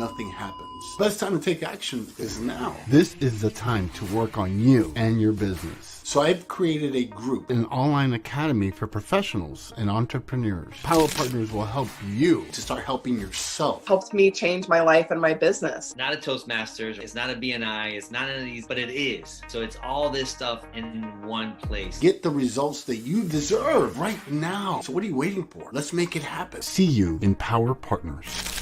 nothing happens. Best time to take action is now. This is the time to work on you and your business. So I've created a group, An online academy for professionals and entrepreneurs. Power Partners will help you to start helping yourself. Helped me change my life and my business. Not a Toastmasters, it's not a BNI, it's not any of these, but it is. So it's all this stuff in one place. Get the results that you deserve right now. So what are you waiting for? Let's make it happen. see you in Power Partners.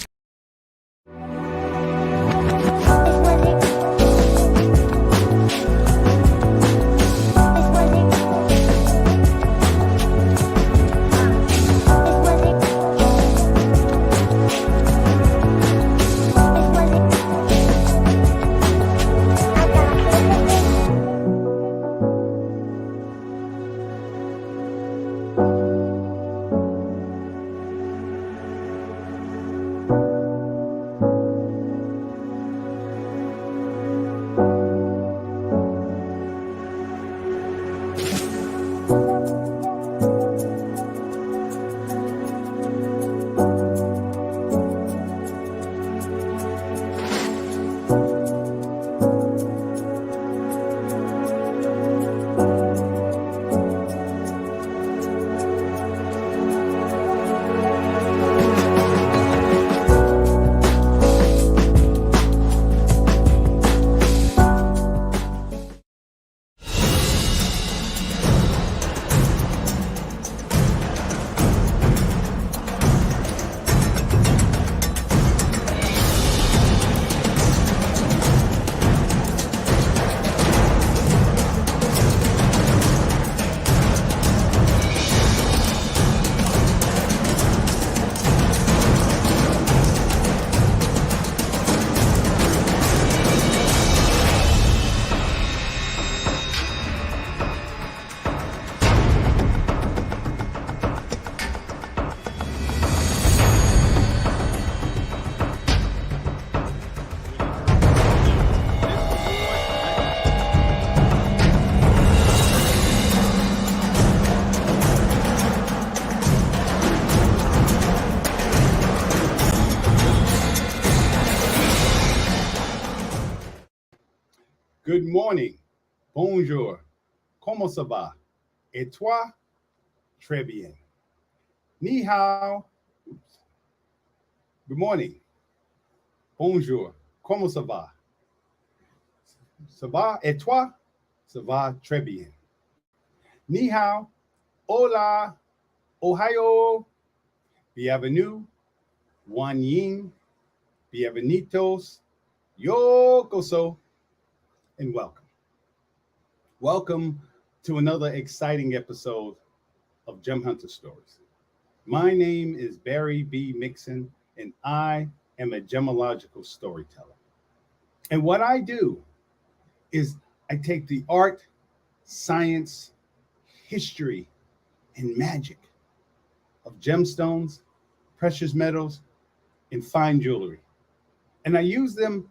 Good morning, bonjour, comment ça va? Et toi? Très bien. Ni hao. Good morning, bonjour, comment ça va? Ça va? Et toi? Ça va très bien. Ni hao, hola, ohio, bienvenue, wan yin, bienvenidos, yokoso, and welcome. Welcome to another exciting episode of Gem Hunter Stories. My name is Barry B. Mixon, and I am a gemological storyteller. And what I do is I take the art, science, history, and magic of gemstones, precious metals, and fine jewelry, and I use them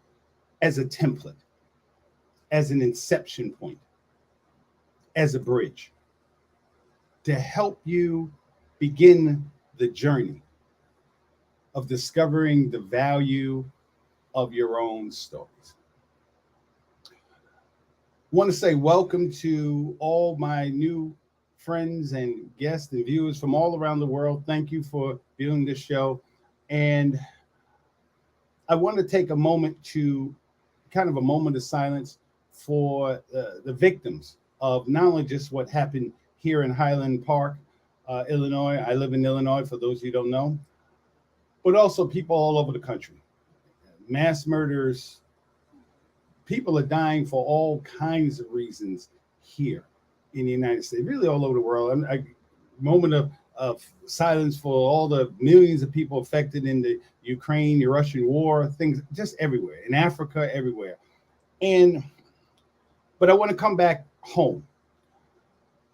as a template, as an inception point, as a bridge to help you begin the journey of discovering the value of your own stories. I want to say welcome to all my new friends and guests and viewers from all around the world. Thank you for viewing this show. And I want to take a moment to kind of a moment of silence for the victims of not only just what happened here in Highland Park, Illinois. I live in Illinois, for those who don't know, but also people all over the country. Mass murders, people are dying for all kinds of reasons here in the United States, really all over the world. A moment of silence for all the millions of people affected in the Ukraine, the Russian war, things just everywhere, in Africa, everywhere. But I want to come back home.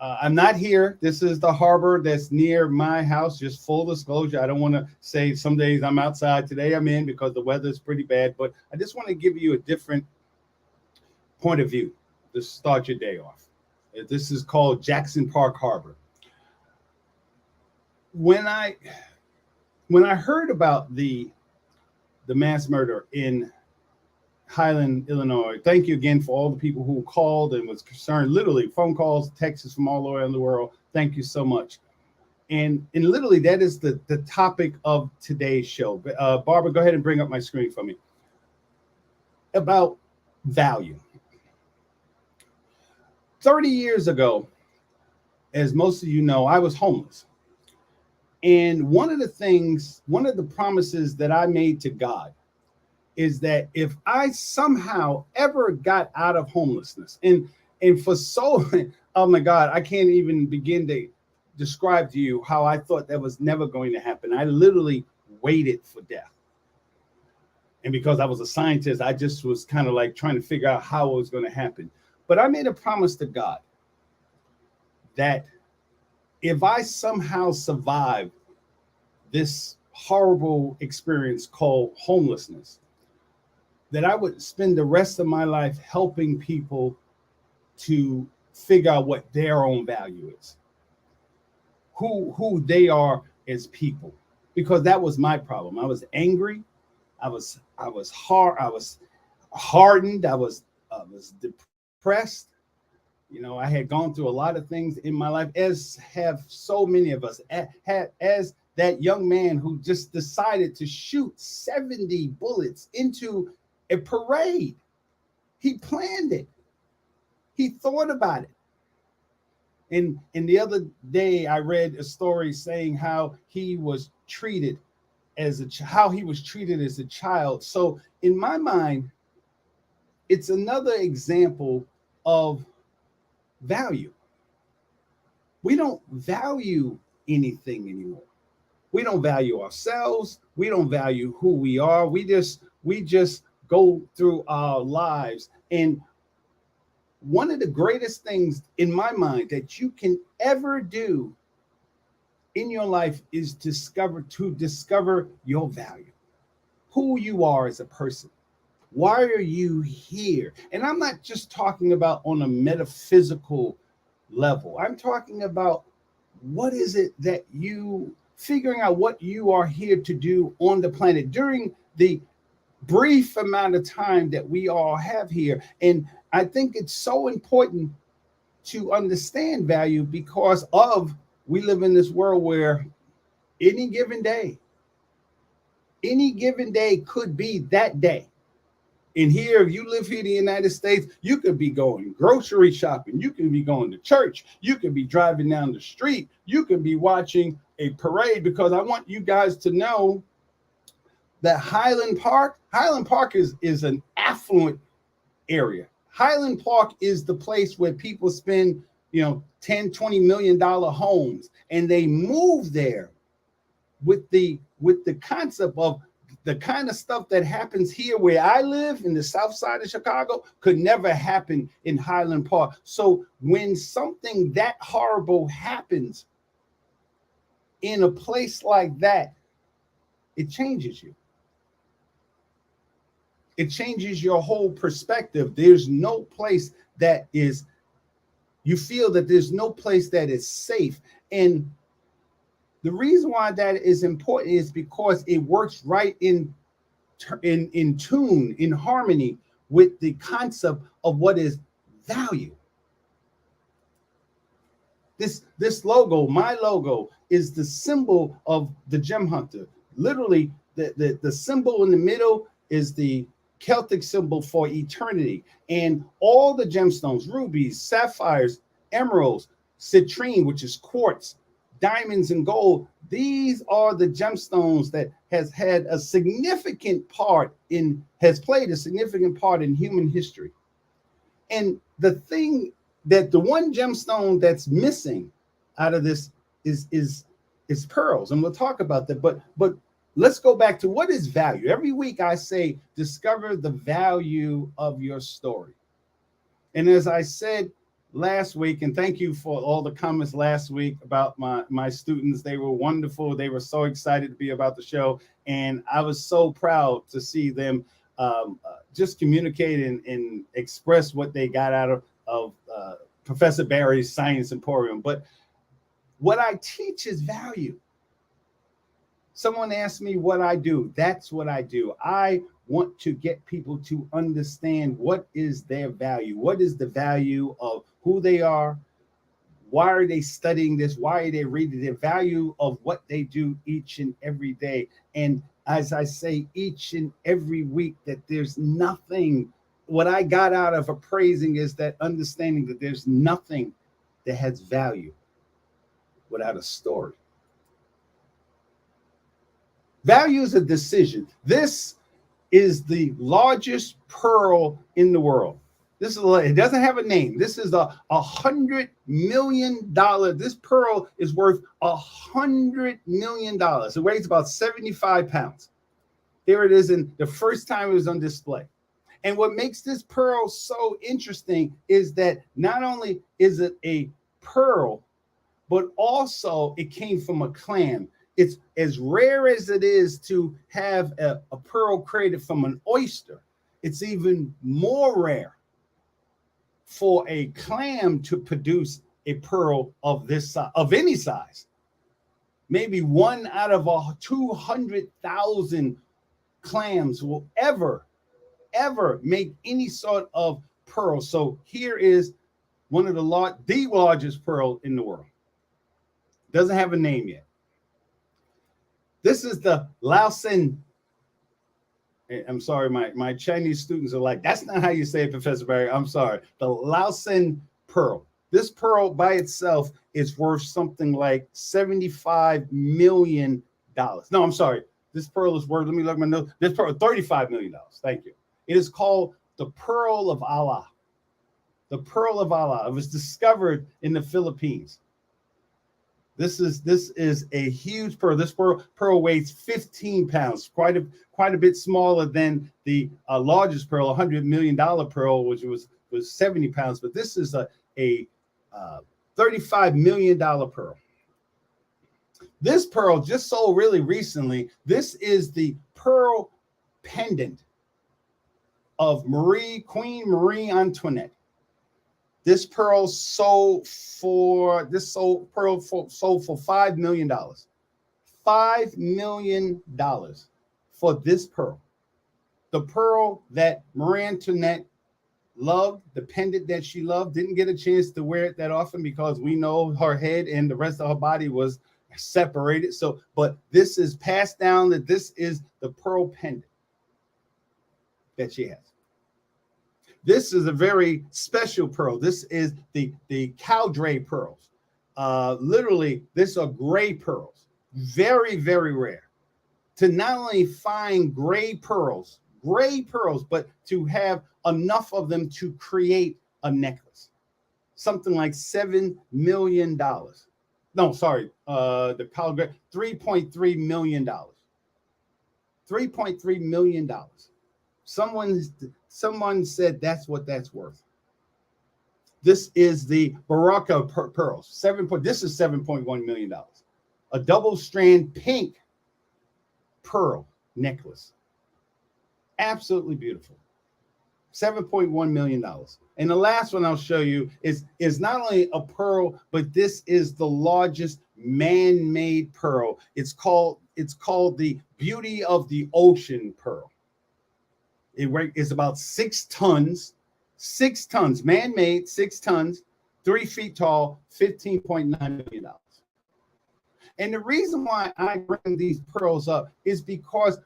I'm not here. This is the harbor that's near my house. Just full disclosure. I don't want to say some days I'm outside. Today I'm in because the weather is pretty bad. But I just want to give you a different point of view to start your day off. This is called Jackson Park Harbor. When I heard about the the mass murder in Highland, Illinois. Thank you again for all the people who called and was concerned. Literally, phone calls, texts from all over the world. Thank you so much. And literally, that is the topic of today's show. Barbara, go ahead and bring up my screen for me. About value. 30 years ago, as most of you know, I was homeless. And one of the promises that I made to God is that if I somehow ever got out of homelessness, and for so, oh my God, I can't even begin to describe to you how I thought that was never going to happen. I literally waited for death. And because I was a scientist, I just was kind of like trying to figure out how it was going to happen. But I made a promise to God that if I somehow survived this horrible experience called homelessness, that I would spend the rest of my life helping people to figure out what their own value is, who they are as people, because that was my problem. I was angry, I was hardened, I was depressed. You know, I had gone through a lot of things in my life, as have so many of us, as that young man who just decided to shoot 70 bullets into a parade. He planned it. He thought about it. And the other day, I read a story saying how he was treated as a child. So in my mind, it's another example of value. We don't value anything anymore. We don't value ourselves. We don't value who we are. We just go through our lives. And one of the greatest things in my mind that you can ever do in your life is discover your value, who you are as a person. Why are you here? And I'm not just talking about on a metaphysical level. I'm talking about what is it that you figuring out what you are here to do on the planet during the brief amount of time that we all have here. And I think it's so important to understand value because we live in this world where any given day could be that day. And here, if you live here in the United States, you could be going grocery shopping. You can be going to church. You could be driving down the street. You could be watching a parade, because I want you guys to know that Highland Park is an affluent area. Highland Park is the place where people spend, $10-20 million homes, and they move there with the concept of the kind of stuff that happens here where I live in the south side of Chicago could never happen in Highland Park. So when something that horrible happens in a place like that, it changes you. It changes your whole perspective. There's no place that is, you feel that there's no place that is safe. And the reason why that is important is because it works right in tune, in harmony with the concept of what is value. This logo, my logo, is the symbol of the gem hunter. Literally, the symbol in the middle is the Celtic symbol for eternity. And all the gemstones, rubies, sapphires, emeralds, citrine, which is quartz, diamonds and gold, these are the gemstones that has played a significant part in human history. And the one gemstone that's missing out of this is pearls, and we'll talk about that. But let's go back to what is value. Every week I say, discover the value of your story. And as I said last week, and thank you for all the comments last week about my students. They were wonderful. They were so excited to be about the show. And I was so proud to see them just communicate and express what they got out of Professor Barry's Science Emporium. But what I teach is value. Someone asked me what I do. That's what I do. I want to get people to understand what is their value. What is the value of who they are? Why are they studying this? Why are they reading the value of what they do each and every day? And as I say, each and every week, that there's nothing. What I got out of appraising is that understanding that there's nothing that has value without a story. Value is a decision. This is the largest pearl in the world. It doesn't have a name. This is $100 million. This pearl is worth $100 million. It weighs about 75 pounds. Here it is, in the first time it was on display. And what makes this pearl so interesting is that not only is it a pearl, but also it came from a clam. It's as rare as it is to have a pearl created from an oyster. It's even more rare for a clam to produce a pearl of this size, of any size. Maybe one out of 200,000 clams will ever make any sort of pearl. So here is one of the largest pearl in the world. Doesn't have a name yet. This is the Laosan. I'm sorry, my Chinese students are like, that's not how you say it, Professor Barry. I'm sorry. The Laosan pearl. This pearl by itself is worth something like $75 million. No, I'm sorry. This pearl is worth, let me look at my notes. This pearl, $35 million. Thank you. It is called the Pearl of Allah. The Pearl of Allah. It was discovered in the Philippines. This is a huge pearl. This pearl weighs 15 pounds, quite a bit smaller than the largest pearl, $100 million pearl, which was 70 pounds. But this is a $35 million pearl. This pearl just sold really recently. This is the pearl pendant of Queen Marie Antoinette. This pearl sold for $5 million. $5 million for this pearl. The pearl that Marie Antoinette loved, the pendant that she loved, didn't get a chance to wear it that often because we know her head and the rest of her body was separated. So, but this is passed down that this is the pearl pendant that she has. This is a very special pearl. This is the Cowdray pearls. Literally, these are gray pearls. Very, very rare. To not only find gray pearls, but to have enough of them to create a necklace. Something like $7 million. No, sorry. The Cowdray, $3.3 million. $3.3 million. Someone said that's what that's worth. This is the Baraka pearls. This is $7.1 million. A double strand pink pearl necklace. Absolutely beautiful. $7.1 million. And the last one I'll show you is not only a pearl, but this is the largest man-made pearl. It's called the Beauty of the Ocean pearl. It's about 6 tons, man-made, 6 tons, 3 feet tall, $15.9 million. And the reason why I bring these pearls up is because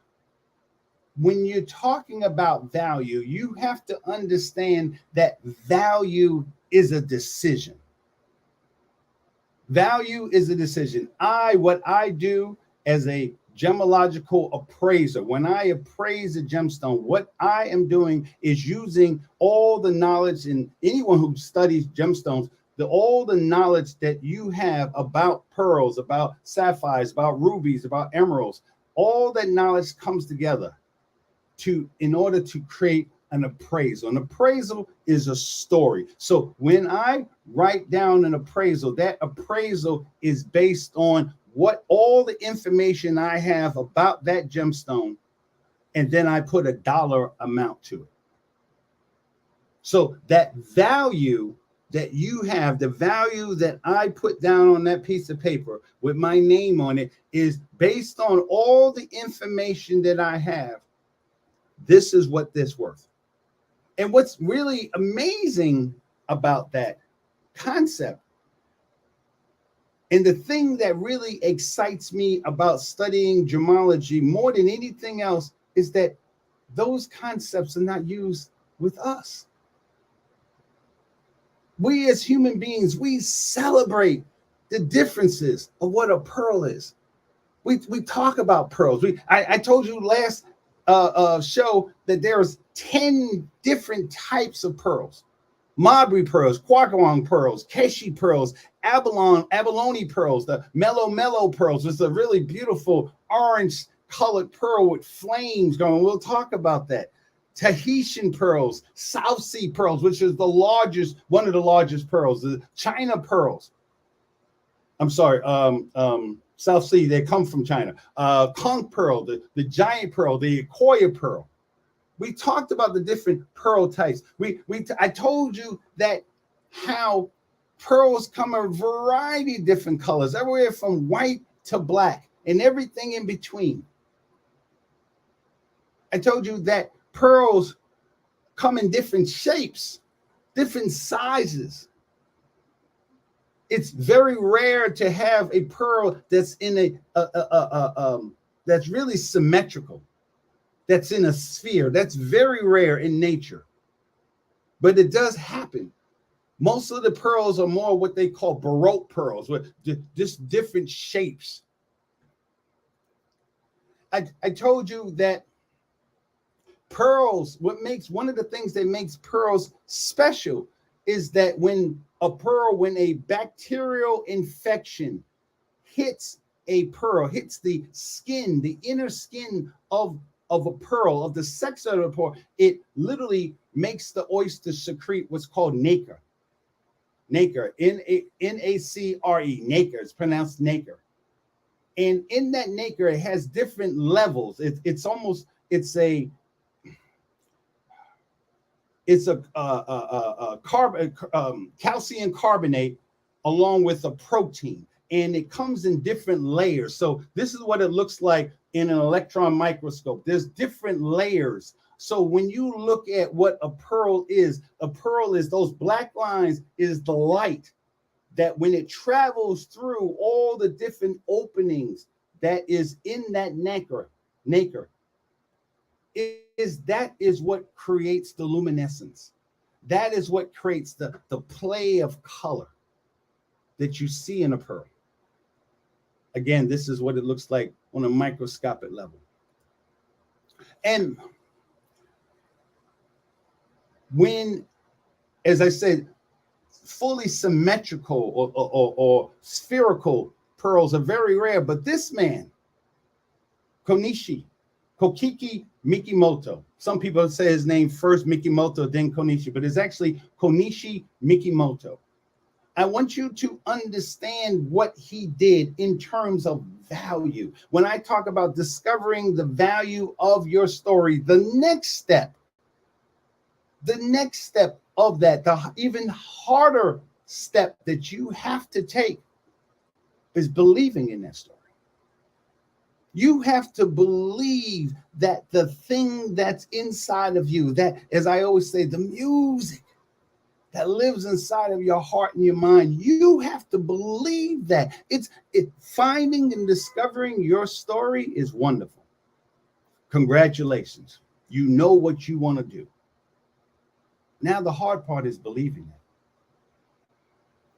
when you're talking about value, you have to understand that value is a decision. Value is a decision. What I do as a gemological appraiser, when I appraise a gemstone, what I am doing is using all the knowledge, and anyone who studies gemstones, all the knowledge that you have about pearls, about sapphires, about rubies, about emeralds, all that knowledge comes together in order to create an appraisal. An appraisal is a story. So when I write down an appraisal, that appraisal is based on what all the information I have about that gemstone, and then I put a dollar amount to it. So that value that you have, the value that I put down on that piece of paper with my name on it, is based on all the information that I have. This is what this worth. And what's really amazing about that concept, and the thing that really excites me about studying gemology more than anything else, is that those concepts are not used with us. We as human beings, we celebrate the differences of what a pearl is. We talk about pearls. I told you last show that there's 10 different types of pearls. Mabry pearls, Quaquang pearls, Keshi pearls, abalone pearls, the mellow pearls. It's a really beautiful orange colored pearl with flames going. We'll talk about that. Tahitian pearls, South Sea pearls, which is one of the largest pearls, the China pearls. I'm sorry, South Sea, they come from China. Conch pearl, the giant pearl, the Akoya pearl. We talked about the different pearl types. I told you that how pearls come in a variety of different colors, everywhere from white to black and everything in between. I told you that pearls come in different shapes, different sizes. It's very rare to have a pearl that's in that's really symmetrical, that's in a sphere. That's very rare in nature, but it does happen. Most of the pearls are more what they call baroque pearls, with just different shapes. I told you that pearls, one of the things that makes pearls special is that when a bacterial infection hits a pearl, hits the skin, the inner skin of a pearl, of the sex of the pearl, it literally makes the oyster secrete what's called nacre. Nacre, N-A-C-R-E, nacre. It's pronounced nacre. And in that nacre, it has different levels. It's a calcium carbonate along with a protein, and it comes in different layers. So this is what it looks like in an electron microscope. There's different layers. So when you look at what a pearl is those black lines is the light that when it travels through all the different openings that is in that nacre, that is what creates the luminescence. That is what creates the play of color that you see in a pearl. Again, this is what it looks like on a microscopic level. And when, as I said, fully symmetrical or spherical pearls are very rare, but this man, Kokiki Mikimoto. Some people say his name first, Mikimoto, then Konishi, but it's actually Konishi Mikimoto. I want you to understand what he did in terms of value. When I talk about discovering the value of your story, the next step of that, the even harder step that you have to take is believing in that story. You have to believe that the thing that's inside of you, that, as I always say, the music that lives inside of your heart and your mind, you have to believe that. Finding and discovering your story is wonderful. Congratulations. You know what you want to do. Now the hard part is believing it.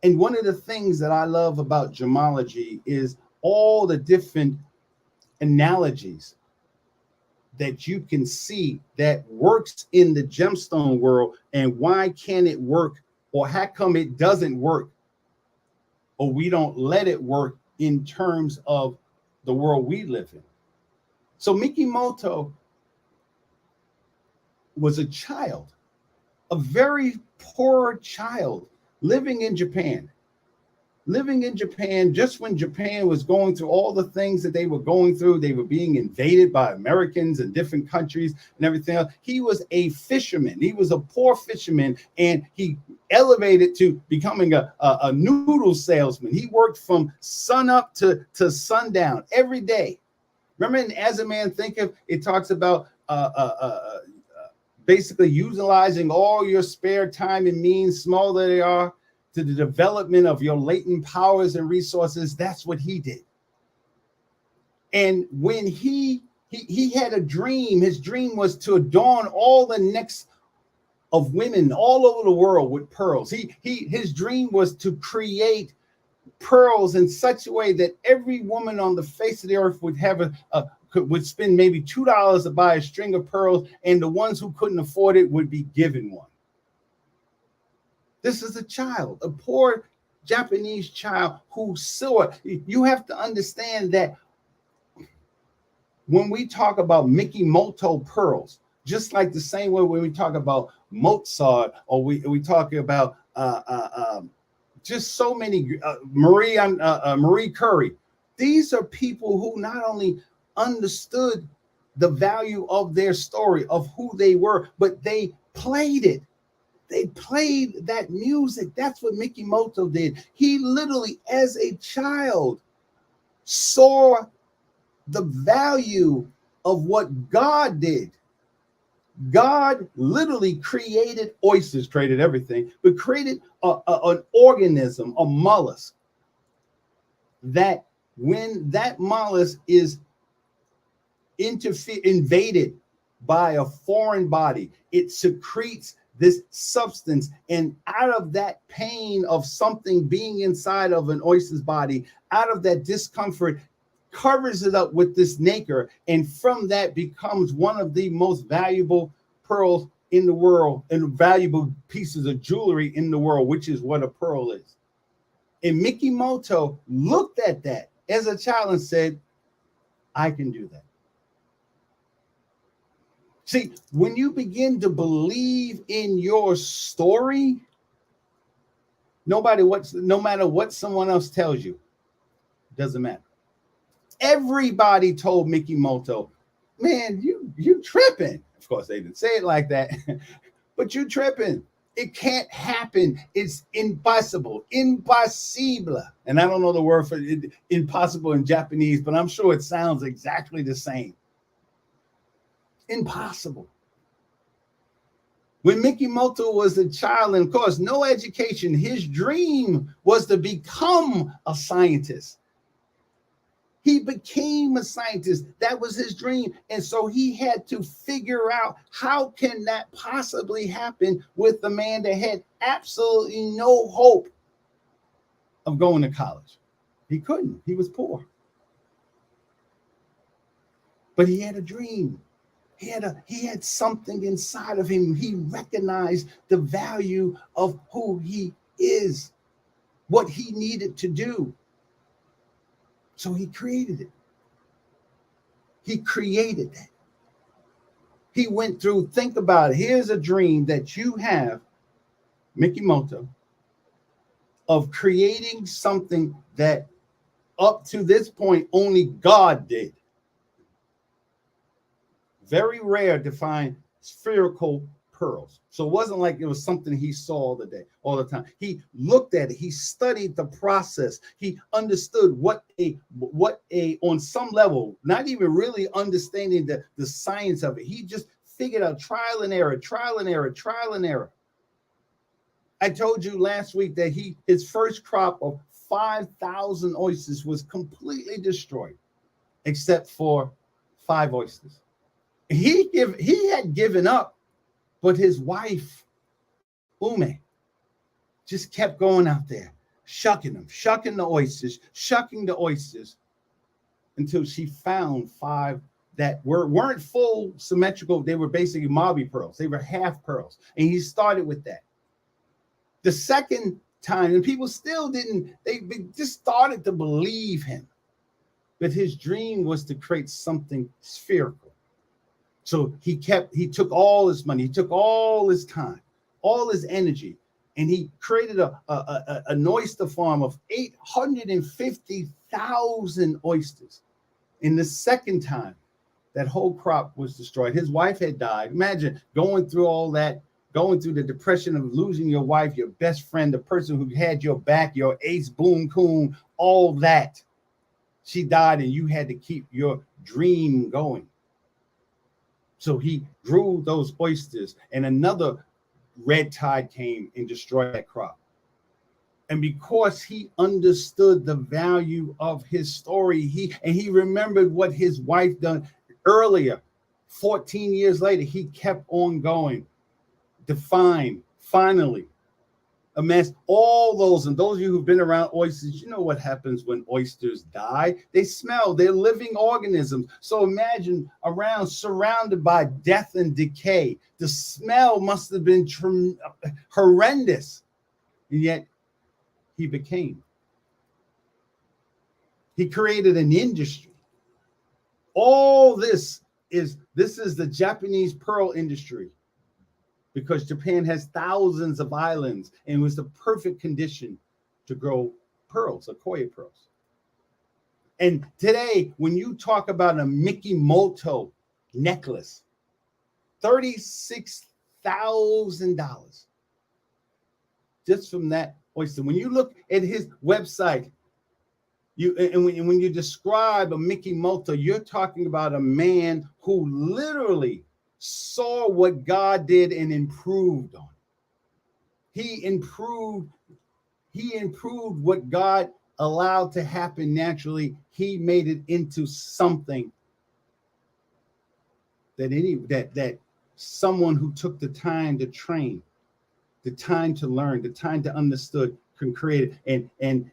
And one of the things that I love about gemology is all the different analogies that you can see that works in the gemstone world, and why can it work, or how come it doesn't work, or we don't let it work in terms of the world we live in. So Mikimoto was a child, a very poor child living in Japan. living in Japan, just when Japan was going through all the things that they were going through, they were being invaded by Americans in different countries and everything else. He was a fisherman. He was a poor fisherman, and he elevated to becoming a noodle salesman. He worked from sun up to sundown every day. Remember in As a Man Thinketh, it talks about basically utilizing all your spare time and means, small that they are, to the development of your latent powers and resources. That's what he did. And when he had a dream, his dream was to adorn all the necks of women all over the world with pearls. His dream was to create pearls in such a way that every woman on the face of the earth would have would spend maybe $2 to buy a string of pearls, and the ones who couldn't afford it would be given one. This is a child, a poor Japanese child who saw it. You have to understand that when we talk about Mikimoto pearls, just like the same way when we talk about Mozart, or we talk about just so many Marie Curie. These are people who not only understood the value of their story, of who they were, but they played it. They played that music. That's what Mikimoto did. He literally, as a child, saw the value of what God did. God literally created oysters, created everything, but created an organism, a mollusk, that when that mollusk is invaded by a foreign body, it secretes this substance, and out of that pain of something being inside of an oyster's body, out of that discomfort, covers it up with this nacre, and from that becomes one of the most valuable pearls in the world and valuable pieces of jewelry in the world, which is what a pearl is. And Mikimoto looked at that as a child and said, I can do that. See, when you begin to believe in your story, no matter what someone else tells you, doesn't matter. Everybody told Mikimoto, man, you tripping. Of course, they didn't say it like that, but you tripping. It can't happen. It's impossible. Impossible. And I don't know the word for it, impossible in Japanese, but I'm sure it sounds exactly the same. Impossible. When Mikimoto was a child, and of course, no education, his dream was to become a scientist. He became a scientist. That was his dream. And so he had to figure out, how can that possibly happen with a man that had absolutely no hope of going to college? He couldn't. He was poor. But he had a dream. He had something inside of him. He recognized the value of who he is, what he needed to do. So he created it. He created that. He went through, think about it. Here's a dream that you have, Mikimoto, of creating something that up to this point only God did. Very rare to find spherical pearls. So it wasn't like it was something he saw all the time. He looked at it. He studied the process. He understood what on some level, not even really understanding the science of it. He just figured out trial and error. I told you last week that his first crop of 5,000 oysters was completely destroyed, except for 5 oysters. He had given up, but his wife, Ume, just kept going out there, shucking the oysters, until she found 5 that weren't full symmetrical. They were basically Mabi pearls. They were half pearls. And he started with that. The second time, and people still didn't, they just started to believe him. But his dream was to create something spherical. So he took all his money, he took all his time, all his energy, And he created an oyster farm of 850,000 oysters. In the second time, that whole crop was destroyed. His wife had died. Imagine going through all that, going through the depression of losing your wife, your best friend, the person who had your back, your ace, boom, coon, all that. She died and you had to keep your dream going. So he grew those oysters, and another red tide came and destroyed that crop. And because he understood the value of his story, he remembered what his wife done earlier. 14 years later, he kept on going. Defined, finally, amassed all those. And those of you who've been around oysters, you know what happens when oysters die. They smell. They're living organisms. So imagine surrounded by death and decay. The smell must have been horrendous. And yet he created an industry. All this is the Japanese pearl industry, because Japan has thousands of islands and it was the perfect condition to grow pearls, Akoya pearls. And today, when you talk about a Mikimoto necklace, $36,000 just from that oyster. When you look at his website, when you describe a Mikimoto, you're talking about a man who literally saw what God did and improved on. He improved what God allowed to happen naturally. He made it into something that someone who took the time to train, the time to learn, the time to understood can create it. And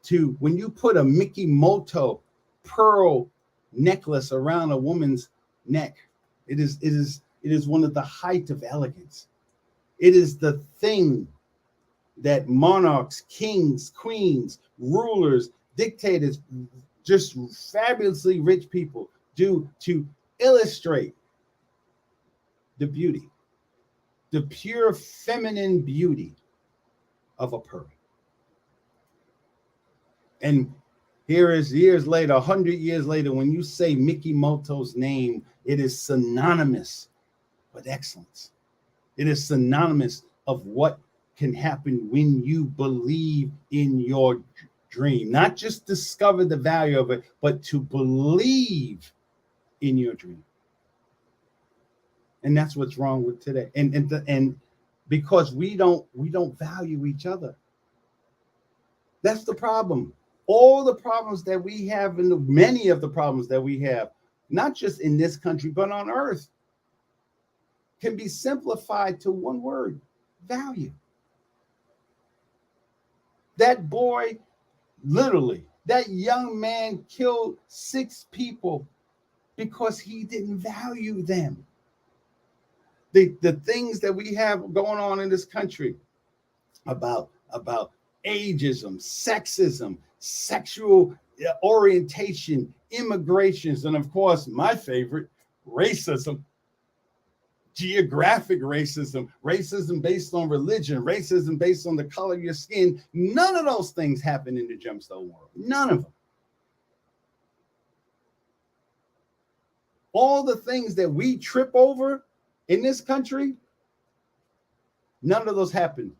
to when you put a Mikimoto pearl necklace around a woman's neck, it is one of the height of elegance. It is the thing that monarchs, kings, queens, rulers, dictators, just fabulously rich people do to illustrate the beauty, the pure feminine beauty of a pearl. And here is years later, 100 years later, when you say Mikimoto's name, it is synonymous with excellence. It is synonymous of what can happen when you believe in your dream. Not just discover the value of it, but to believe in your dream. And that's what's wrong with today. And because we don't value each other. That's the problem. All the problems that we have, and many of the problems that we have, not just in this country, but on earth, can be simplified to one word: value. That boy, literally, that young man killed 6 people because he didn't value them. The things that we have going on in this country about ageism, sexism, sexual orientation, immigrations, and of course, my favorite, racism, geographic racism, racism based on religion, racism based on the color of your skin. None of those things happen in the gemstone world. None of them. All the things that we trip over in this country, none of those happen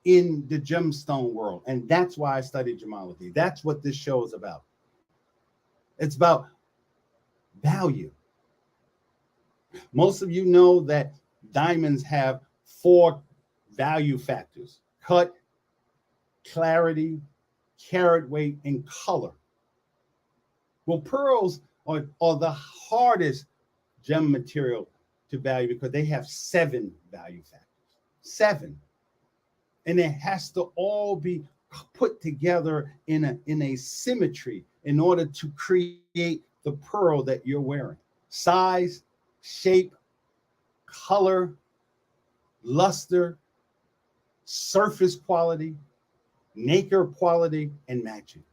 in the gemstone world. And that's why I studied gemology. That's what this show is about. It's about value. Most of you know that diamonds have 4 value factors: cut, clarity, carat weight, and color. Well, pearls are the hardest gem material to value because they have 7 value factors. 7. And it has to all be put together in a symmetry in order to create the pearl that you're wearing. Size, shape, color, luster, surface quality, nacre quality, and matching.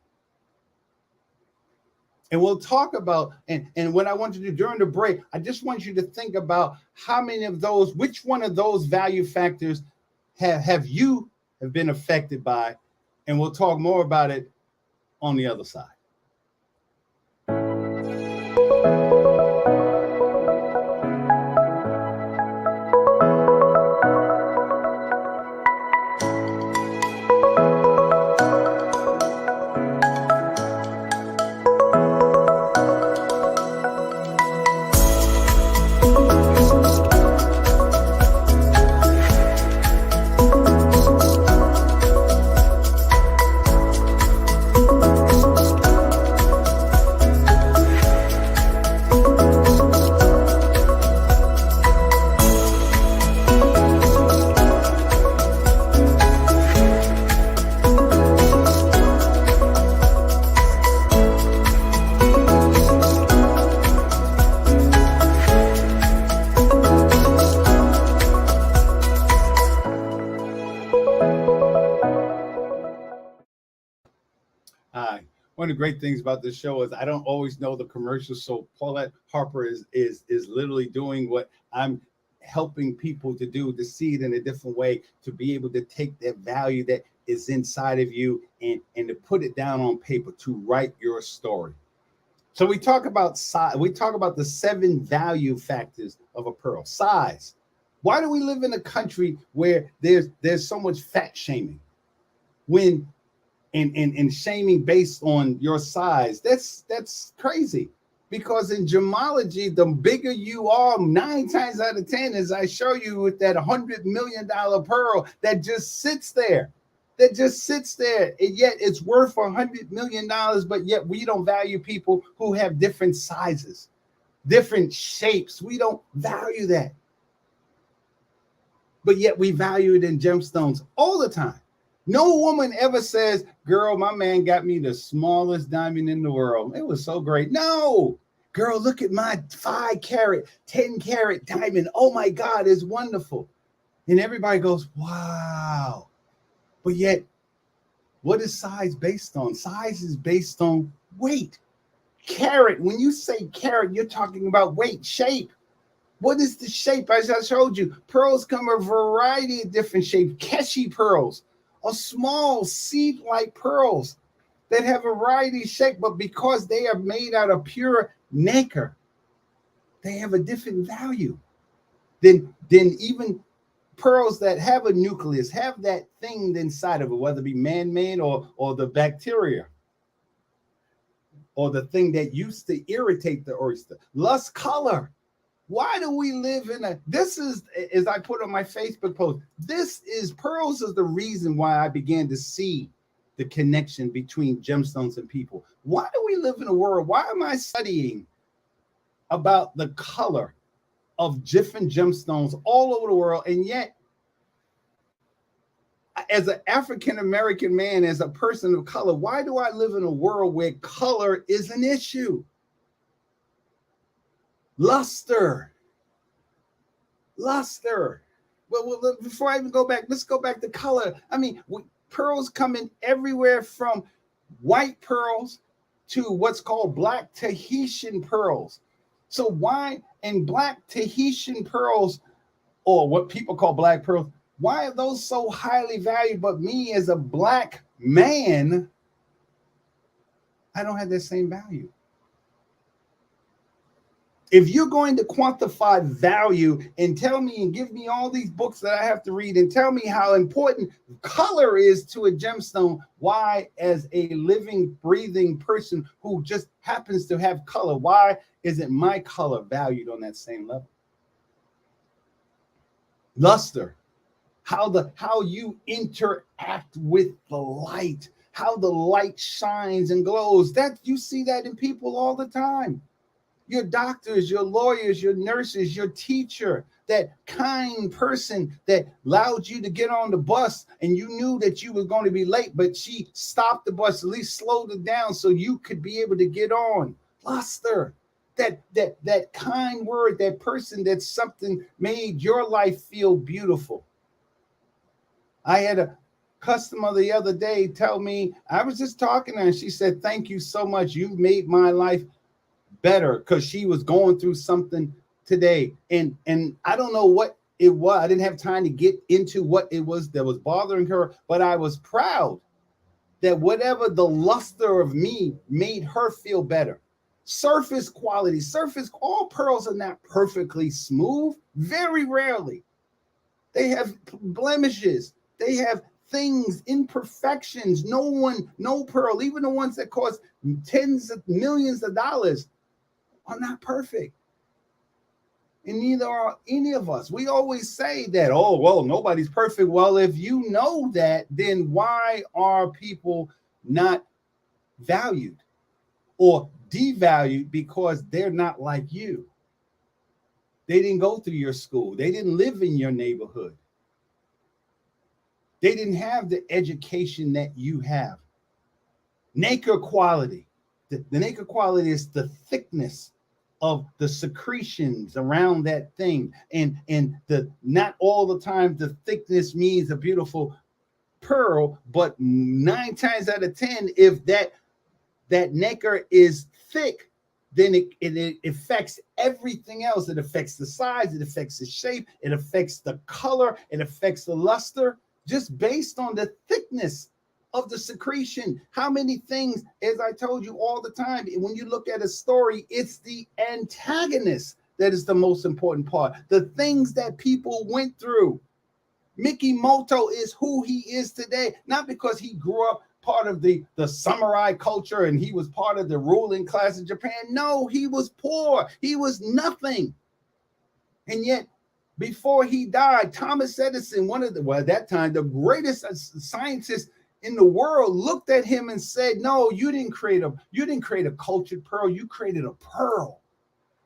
And we'll talk about, and what I want you to do during the break, I just want you to think about how many of those, which one of those value factors have you have been affected by, and we'll talk more about it on the other side. One of the great things about this show is I don't always know the commercials. So Paulette Harper is literally doing what I'm helping people to do, to see it in a different way, to be able to take that value that is inside of you and to put it down on paper, to write your story. So we talk about size. We talk about the 7 value factors of a pearl. Size. Why do we live in a country where there's so much fat shaming? When and shaming based on your size, that's crazy. Because in gemology, the bigger you are, 9 times out of 10, as I show you with that $100 million pearl that just sits there, and yet it's worth $100 million, but yet we don't value people who have different sizes, different shapes. We don't value that. But yet we value it in gemstones all the time. No woman ever says, girl, my man got me the smallest diamond in the world. It was so great. No, girl, look at my 5 carat, 10 carat diamond. Oh my God, it's wonderful. And everybody goes, wow. But yet, what is size based on? Size is based on weight. Carat, when you say carat, you're talking about weight, shape. What is the shape? As I showed you, pearls come in a variety of different shapes. Keshi pearls are small seed-like pearls that have a variety of shape, but because they are made out of pure nacre, they have a different value than even pearls that have a nucleus, have that thing inside of it, whether it be man-made or the bacteria or the thing that used to irritate the oyster. Lust color. Why do we live this is, as I put on my Facebook post, pearls is the reason why I began to see the connection between gemstones and people. Why do we live in a world? Why am I studying about the color of different gemstones all over the world? And yet, as an African-American man, as a person of color, why do I live in a world where color is an issue? Luster. Well, before I even go back, let's go back to color. I mean, pearls come in everywhere from white pearls to what's called black Tahitian pearls. So why in black Tahitian pearls, or what people call black pearls, why are those so highly valued? But me as a black man, I don't have that same value. If you're going to quantify value and tell me and give me all these books that I have to read and tell me how important color is to a gemstone, why, as a living, breathing person who just happens to have color, why isn't my color valued on that same level? Luster, how you interact with the light, how the light shines and glows. That you see that in people all the time. Your doctors, your lawyers, your nurses, your teacher, that kind person that allowed you to get on the bus and you knew that you were going to be late, but she stopped the bus, at least slowed it down so you could be able to get on. Luster, that kind word, that person that something made your life feel beautiful. I had a customer the other day tell me, I was just talking to her and she said, thank you so much. You've made my life better, because she was going through something today. And I don't know what it was. I didn't have time to get into what it was that was bothering her, but I was proud that whatever the luster of me made her feel better. Surface quality, all pearls are not perfectly smooth. Very rarely. They have blemishes. They have things, imperfections. No pearl, even the ones that cost tens of millions of dollars, are not perfect. And neither are any of us. We always say that, oh, well, nobody's perfect. Well, if you know that, then why are people not valued or devalued because they're not like you? They didn't go through your school. They didn't live in your neighborhood. They didn't have the education that you have. Nacre quality. The nacre quality is the thickness of the secretions around that thing. And the not all the time the thickness means a beautiful pearl, but 9 times out of 10, if that nacre is thick, then it affects everything else. It affects the size, it affects the shape, it affects the color, it affects the luster, just based on the thickness of the secretion. How many things, as I told you all the time, when you look at a story, it's the antagonist that is the most important part. The things that people went through. Mickey Moto is who he is today, not because he grew up part of the samurai culture and he was part of the ruling class in Japan. No, he was poor. He was nothing. And yet, before he died, Thomas Edison, at that time, the greatest scientist in the world, looked at him and said, no, you didn't create a cultured pearl. You created a pearl,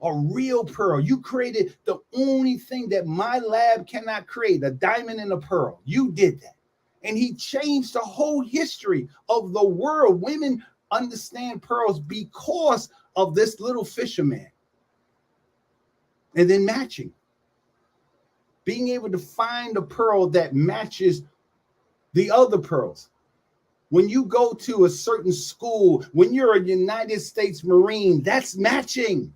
a real pearl. You created the only thing that my lab cannot create, a diamond and a pearl. You did that. And he changed the whole history of the world. Women understand pearls because of this little fisherman. And then matching. Being able to find a pearl that matches the other pearls. When you go to a certain school, when you're a United States Marine, that's matching.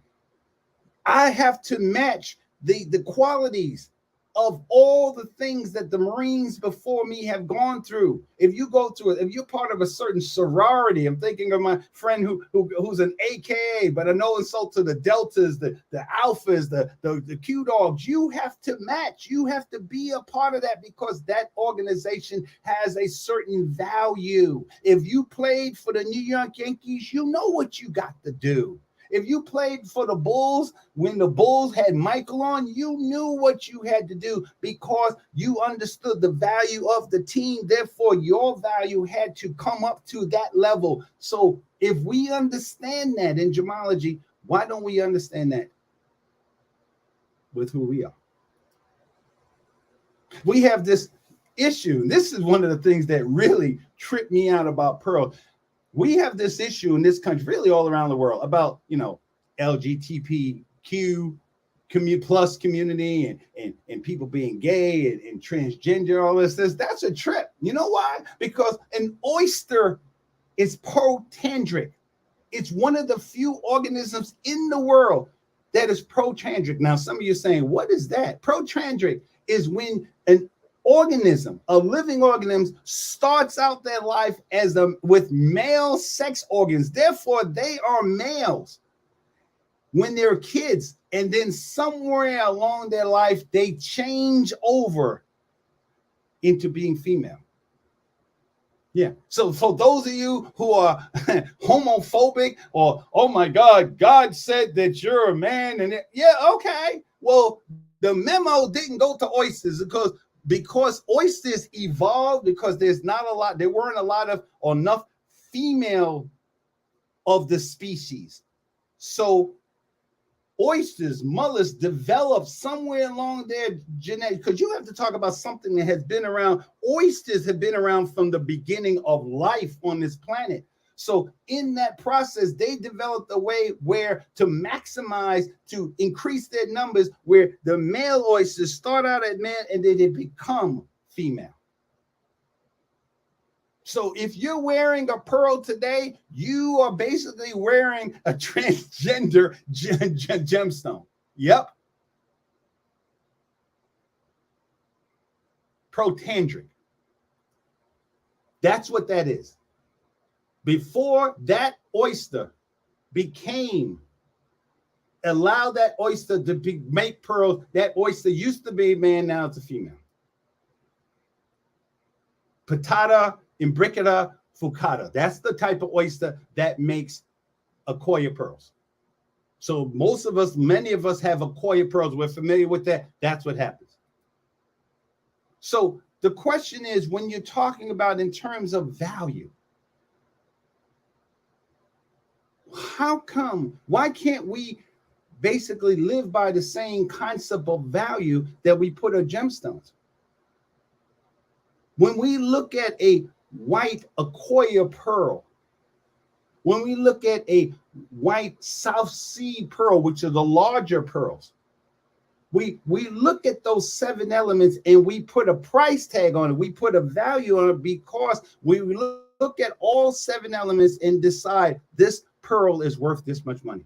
I have to match the qualities of all the things that the Marines before me have gone through. If you're part of a certain sorority, I'm thinking of my friend who's an AKA, but I no insult to the Deltas, the Alphas, the Q Dogs. You have to match. You have to be a part of that because that organization has a certain value. If you played for the New York Yankees, you know what you got to do. If you played for the Bulls, when the Bulls had Michael on, you knew what you had to do because you understood the value of the team. Therefore, your value had to come up to that level. So if we understand that in gemology, why don't we understand that with who we are? We have this issue. This is one of the things that really tripped me out about Pearl. We have this issue in this country, really all around the world, about, LGBTQ plus community and people being gay and transgender, all this. That's a trip. You know why? Because an oyster is protandric. It's one of the few organisms in the world that is protandric. Now, some of you are saying, what is that? Protandric is when an organism, a living organism, starts out their life with male sex organs. Therefore, they are males when they're kids, and then somewhere along their life, they change over into being female. Yeah. So for those of you who are homophobic or, oh my God, God said that you're a man, okay. Well, the memo didn't go to oysters because oysters evolved because there weren't enough female of the species. So oysters, mollusks developed somewhere along their genetics, because you have to talk about something that has been around. Oysters have been around from the beginning of life on this planet. So in that process, they developed a way where to increase their numbers, where the male oysters start out as male and then they become female. So if you're wearing a pearl today, you are basically wearing a transgender gemstone. Yep. protandric. That's what that is. Before that oyster allow that oyster to make pearls, that oyster used to be a man, now it's a female. Patata imbricata fucata. That's the type of oyster that makes Akoya pearls. So many of us have Akoya pearls. We're familiar with that. That's what happens. So the question is, when you're talking about in terms of value, why can't we basically live by the same concept of value that we put on gemstones? When we look at a white Akoya pearl, when we look at a white South Sea pearl, which are the larger pearls, we look at those 7 elements and we put a price tag on it. We put a value on it because we look at all 7 elements and decide this pearl is worth this much money.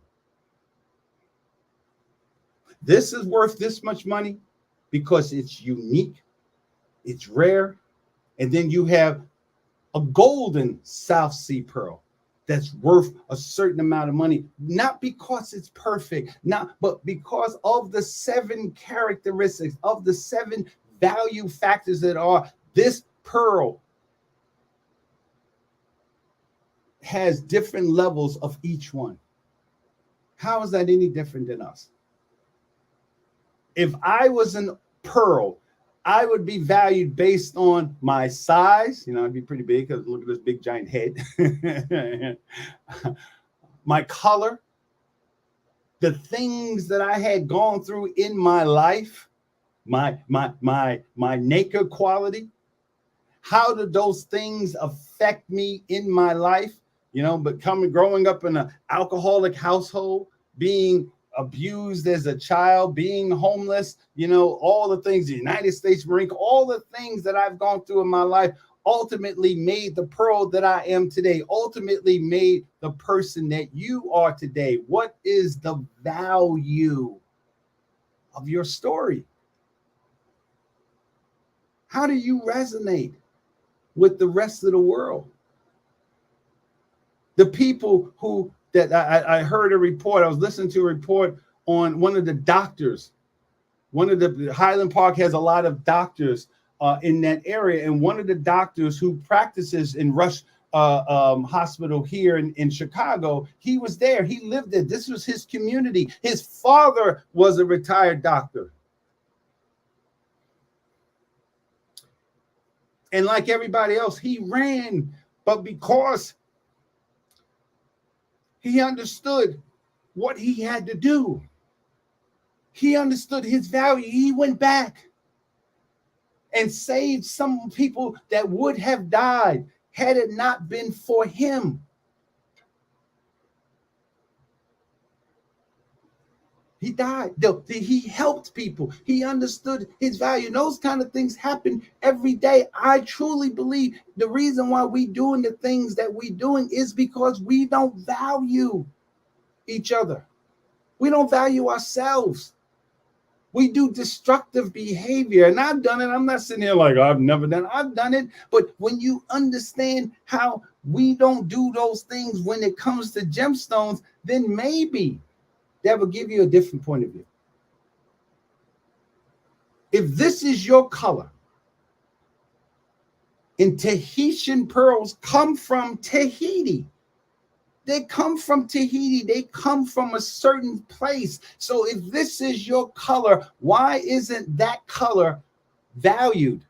This is worth this much money because it's unique, it's rare. And then you have a golden South Sea pearl that's worth a certain amount of money, not because it's perfect, but because of the 7 characteristics, of the 7 value factors that are this pearl has different levels of each one. How is that any different than us? If I was a pearl, I would be valued based on my size. I'd be pretty big because look at this big giant head. My color, the things that I had gone through in my life, my naked quality. How did those things affect me in my life? But growing up in an alcoholic household, being abused as a child, being homeless, all the things, the United States Marine, all the things that I've gone through in my life ultimately made the pearl that I am today, ultimately made the person that you are today. What is the value of your story? How do you resonate with the rest of the world? The people that I heard a report, I was listening to a report on one of the doctors. Highland Park has a lot of doctors in that area. And one of the doctors who practices in Rush Hospital here in Chicago, he was there. He lived there. This was his community. His father was a retired doctor. And like everybody else, he ran, but because he understood what he had to do, he understood his value, he went back and saved some people that would have died had it not been for him. He died. He helped people. He understood his value. And those kind of things happen every day. I truly believe the reason why we doing the things that we doing is because we don't value each other. We don't value ourselves. We do destructive behavior. And I've done it. I'm not sitting here like I've never done it. I've done it. But when you understand how we don't do those things when it comes to gemstones, then maybe that will give you a different point of view. If this is your color, and Tahitian pearls come from Tahiti. They come from Tahiti. They come from a certain place. So if this is your color, why isn't that color valued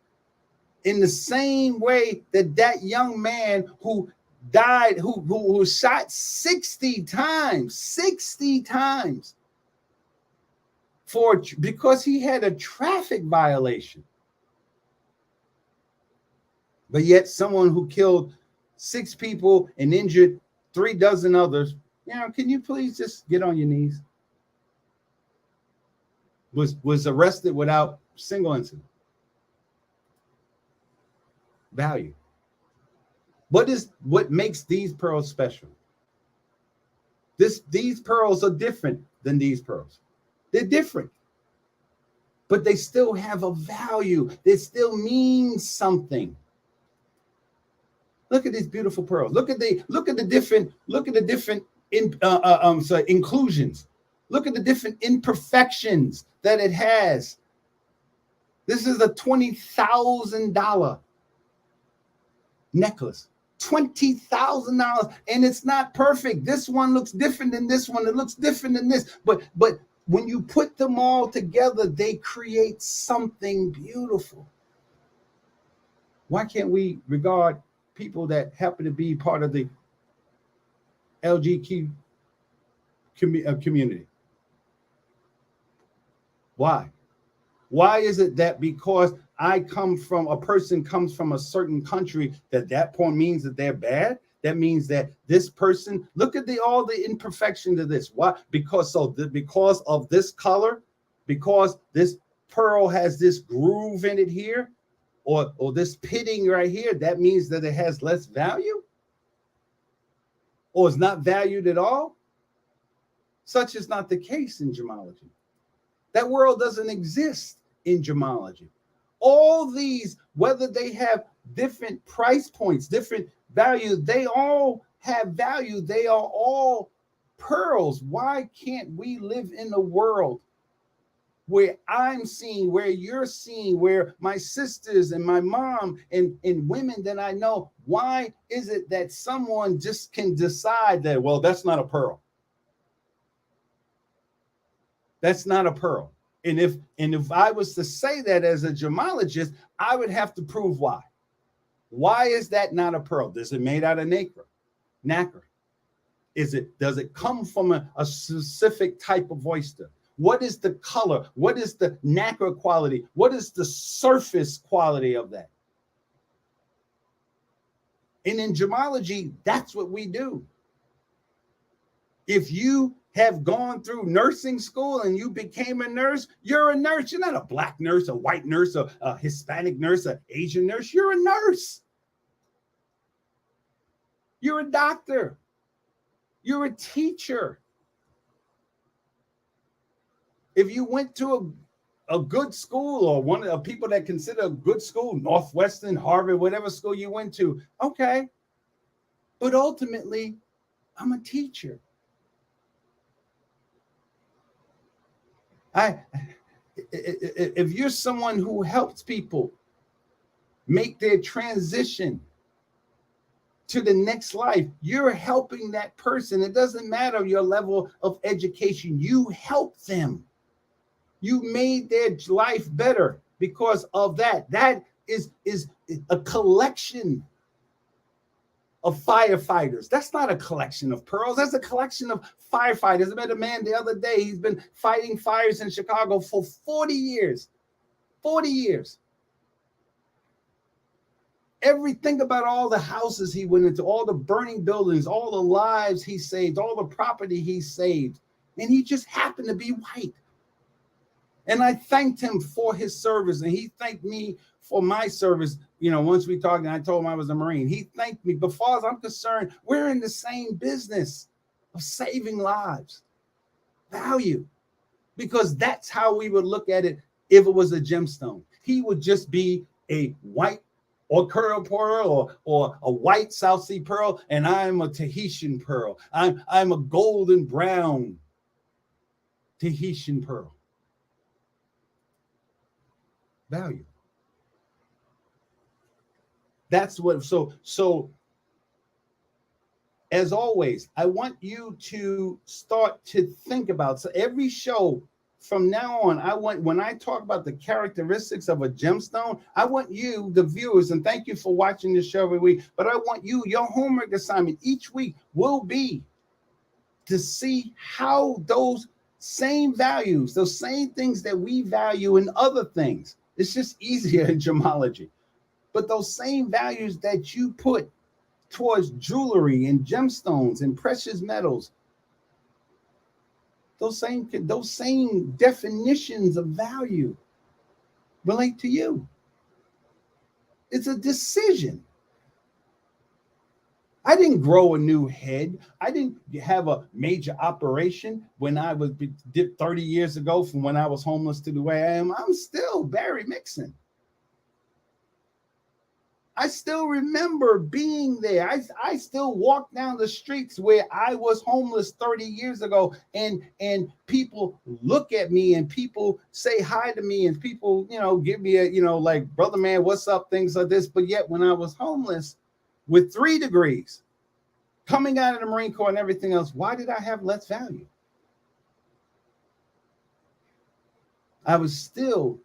in the same way that young man who died, who was shot 60 times because he had a traffic violation? But yet someone who killed 6 people and injured 3 dozen others, can you please just get on your knees? Was arrested without single incident. Value. What makes these pearls special? These pearls are different than these pearls. They're different. but they still have a value. They still mean something. Look at these beautiful pearls. Look at the different inclusions. Look at the different imperfections that it has. This is a $20,000 necklace. $20,000, and it's not perfect. This one looks different than this one. It looks different than this. But when you put them all together, they create something beautiful. Why can't we regard people that happen to be part of the LGBT community? Why? Why is it that because a person comes from a certain country, that point means that they're bad? That means that this person, look at all the imperfections of this. Why? Because of this color, because this pearl has this groove in it here, or this pitting right here, that means that it has less value? Or is not valued at all? Such is not the case in gemology. That world doesn't exist in gemology. All these, whether they have different price points, different value, they all have value. They are all pearls. Why can't we live in a world where I'm seeing, where you're seeing, where my sisters and my mom and women that I know, why is it that someone just can decide that, well, that's not a pearl? That's not a pearl. And if I was to say that as a gemologist, I would have to prove why. Why is that not a pearl? Is it made out of nacre? Does it come from a specific type of oyster? What is the color? What is the nacre quality? What is the surface quality of that? And in gemology, that's what we do. If you have gone through nursing school and you became a nurse, you're a nurse. You're not a black nurse, a white nurse, a Hispanic nurse, an Asian nurse. You're a nurse. You're a doctor. You're a teacher. If you went to a good school, or one of the people that consider a good school, Northwestern, Harvard, whatever school you went to, okay. But ultimately, I'm a teacher. If you're someone who helps people make their transition to the next life, you're helping that person. It doesn't matter your level of education. You help them. You made their life better because of that. That is a collection of firefighters. That's not a collection of pearls. That's a collection of firefighters. I met a man the other day. He's been fighting fires in Chicago for 40 years. 40 years. Everything about all the houses he went into, all the burning buildings, all the lives he saved, all the property he saved. And he just happened to be white. And I thanked him for his service, and he thanked me for my service. You know, once we talked, and I told him I was a Marine, he thanked me. But as far as I'm concerned, we're in the same business of saving lives, value, because that's how we would look at it if it was a gemstone. He would just be a white or curl pearl or a white South Sea pearl, and I'm a Tahitian pearl. I'm a golden brown Tahitian pearl. Value. That's what, so as always, I want you to start to think about, so every show from now on, when I talk about the characteristics of a gemstone, I want you, the viewers, and thank you for watching this show every week, but I want you, your homework assignment each week will be to see how those same values, those same things that we value in other things, it's just easier in gemology. But those same values that you put towards jewelry and gemstones and precious metals, those same definitions of value relate to you. It's a decision. I didn't grow a new head. I didn't have a major operation when I was did 30 years ago from when I was homeless to the way I am. I'm still Barry Mixon. I still remember being there. I still walk down the streets where I was homeless 30 years ago, and people look at me and people say hi to me and people, give me a, like, brother man, what's up, things like this. But yet when I was homeless with 3 degrees, coming out of the Marine Corps and everything else, why did I have less value? I was still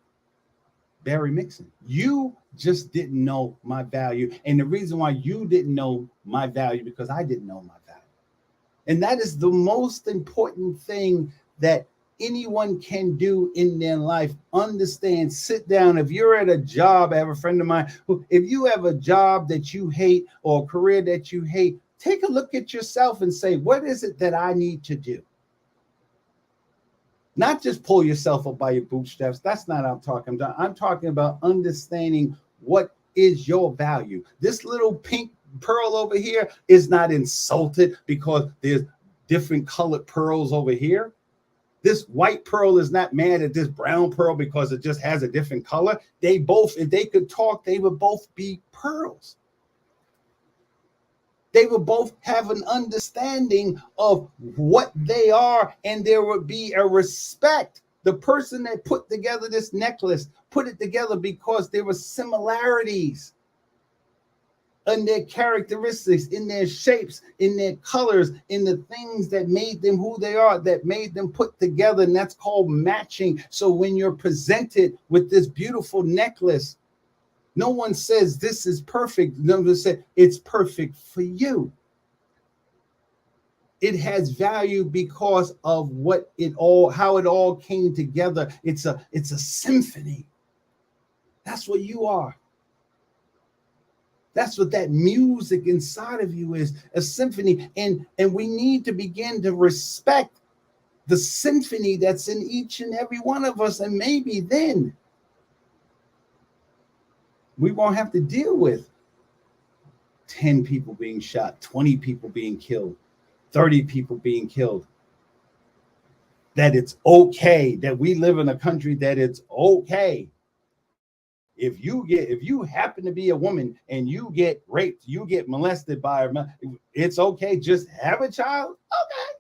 Barry Mixon. You just didn't know my value. And the reason why you didn't know my value, because I didn't know my value. And that is the most important thing that anyone can do in their life. Understand, sit down. If you're at a job, I have a friend of mine who, if you have a job that you hate or a career that you hate, take a look at yourself and say, what is it that I need to do? Not just pull yourself up by your bootstraps. That's not what I'm talking about. I'm talking about understanding what is your value. This little pink pearl over here is not insulted because there's different colored pearls over here. This white pearl is not mad at this brown pearl because it just has a different color. They both, if they could talk, they would both be pearls. They would both have an understanding of what they are, and there would be a respect. The person that put together this necklace put it together because there were similarities in their characteristics, in their shapes, in their colors, in the things that made them who they are, that made them put together, and that's called matching. So when you're presented with this beautiful necklace, no one says this is perfect. No one says it's perfect for you. It has value because of how it all came together. It's a symphony. That's what you are. That's what that music inside of you is, a symphony. And we need to begin to respect the symphony that's in each and every one of us. And maybe then we won't have to deal with 10 people being shot, 20 people being killed, 30 people being killed. That it's okay, that we live in a country that it's okay. If you happen to be a woman and you get raped, you get molested by a man, it's okay. Just have a child. Okay.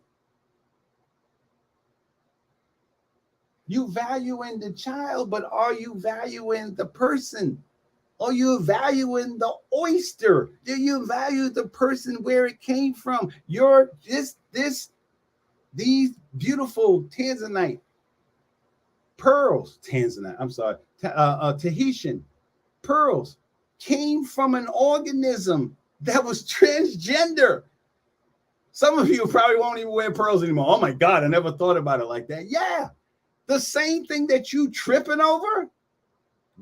You valuing the child, but are you valuing the person? Are you valuing the oyster? Do you value the person where it came from? These beautiful Tahitian pearls, Tahitian pearls came from an organism that was transgender. Some of you probably won't even wear pearls anymore. Oh my God, I never thought about it like that. Yeah, the same thing that you tripping over,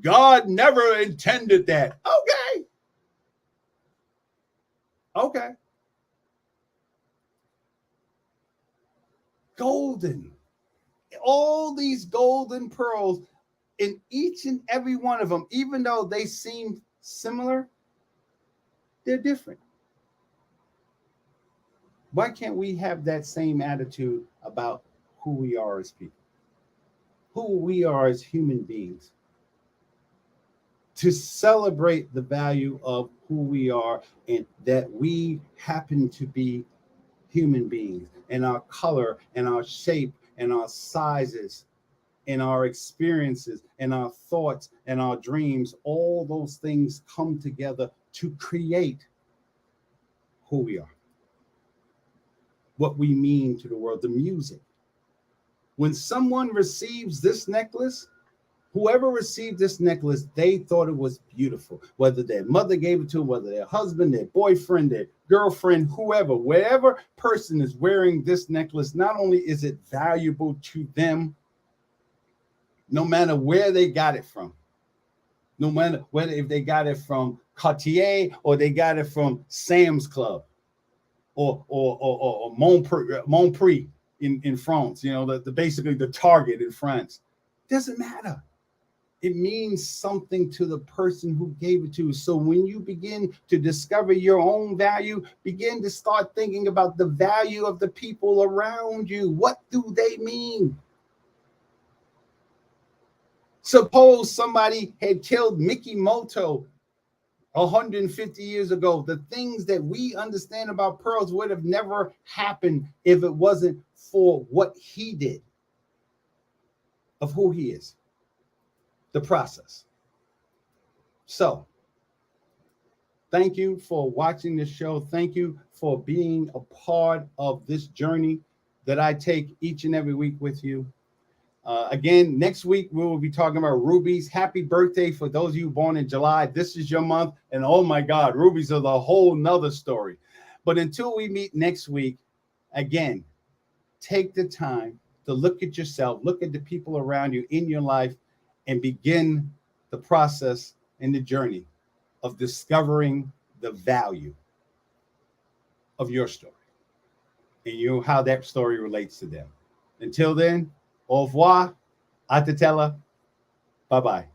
God never intended that. Okay. Golden. All these golden pearls in each and every one of them, even though they seem similar, they're different. Why can't we have that same attitude about who we are as people, who we are as human beings? To celebrate the value of who we are and that we happen to be human beings, and our color and our shape and our sizes and our experiences and our thoughts and our dreams, all those things come together to create who we are, what we mean to the world, the music. When someone receives this necklace, whoever received this necklace, they thought it was beautiful. Whether their mother gave it to them, whether their husband, their boyfriend, their girlfriend, whatever person is wearing this necklace, not only is it valuable to them, no matter where they got it from, no matter whether if they got it from Cartier or they got it from Sam's Club or Montprix in France, basically the Target in France. Doesn't matter. It means something to the person who gave it to you. So when you begin to discover your own value, begin to start thinking about the value of the people around you. What do they mean? Suppose somebody had killed Mickey Moto 150 years ago. The things that we understand about pearls would have never happened if it wasn't for what he did, of who he is, the process. So, thank you for watching this show. Thank you for being a part of this journey that I take each and every week with you. Again, next week we will be talking about rubies. Happy birthday for those of you born in July. This is your month. And oh my God, rubies are the whole nother story. But until we meet next week, again, take the time to look at yourself, look at the people around you in your life, and begin the process and the journey of discovering the value of your story and how that story relates to them. Until then, au revoir, atatella, bye-bye.